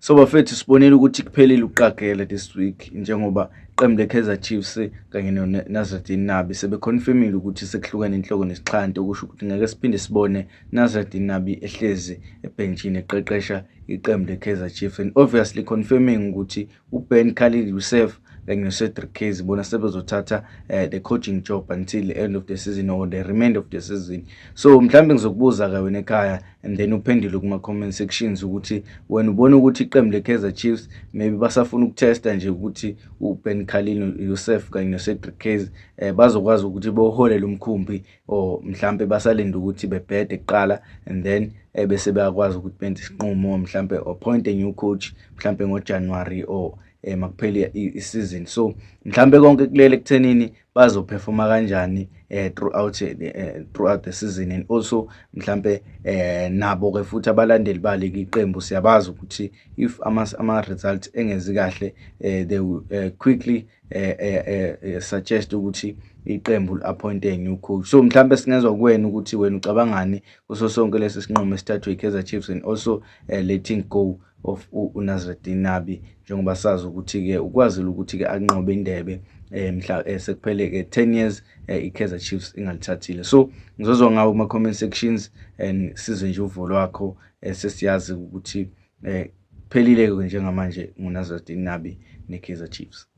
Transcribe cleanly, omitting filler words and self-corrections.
So bafethu sibonile ukuthi kuphelile ukuqagela this week njengoba iqembu le-Kaizer Chiefs kanye no-Nasreddine Nabi sebeconfirmile ukuthi sekuhlukene inhloko nesixhanti, okusho ukuthi ngeke siphinde sibone Nasreddine Nabi ehlezi ebhentshini eqeqesha iqembu le-Kaizer Chiefs, and obviously confirming ukuthi uBen Khalil Youssef kanye no-Cedric Case bona sebezothatha the coaching job until the end of the season or the remainder of the season. So mhlambe ngizokubuza-ke wena ekhaya and then uphendule kuma-comment sections ukuthi wena ubona ukuthi iqembu le-Kaizer Chiefs maybe basafuna ukutesta nje ukuthi uBen Khalil Youssef kanye no-Cedric Case bazokwazi ukuthi boholele umkhumbi, or mhlampe basalinde ukuthi bebhede kuqala and then bese bayakwazi ukuthi benze isinqumo mhlampe appoint a new coach mhlampe ngoJanuary or makuphele isizini. So mhlambe konke kulele kuthenini bazoperforma kanjani throughout the season, and also mhlampe nabo ke futhi abalandeli baleki iqembu siyabazi ukuthi if ama-results engezi kahle they will quickly suggest ukuthi iqembu appoint a new coach. So mhlambe singezwa kuwena ukuthi wena ucabangani kuso sonke lesi sinqumo esithathwe i-Kaizer Chiefs and also letting go of uNasreddine Nabi, njengoba sazi ukuthi-ke ukwazile ukuthi-ke anqobe indebe sekuphele-ke 10 years i-Kaizer Chiefs ingalithathile. So ngizozwa ngawo kuma-comment sections and sizwe nje uvo lwakho, sesiyazi ukuthi phelile-ke njengamanje nguNasreddine Nabi ne-Kaizer Chiefs.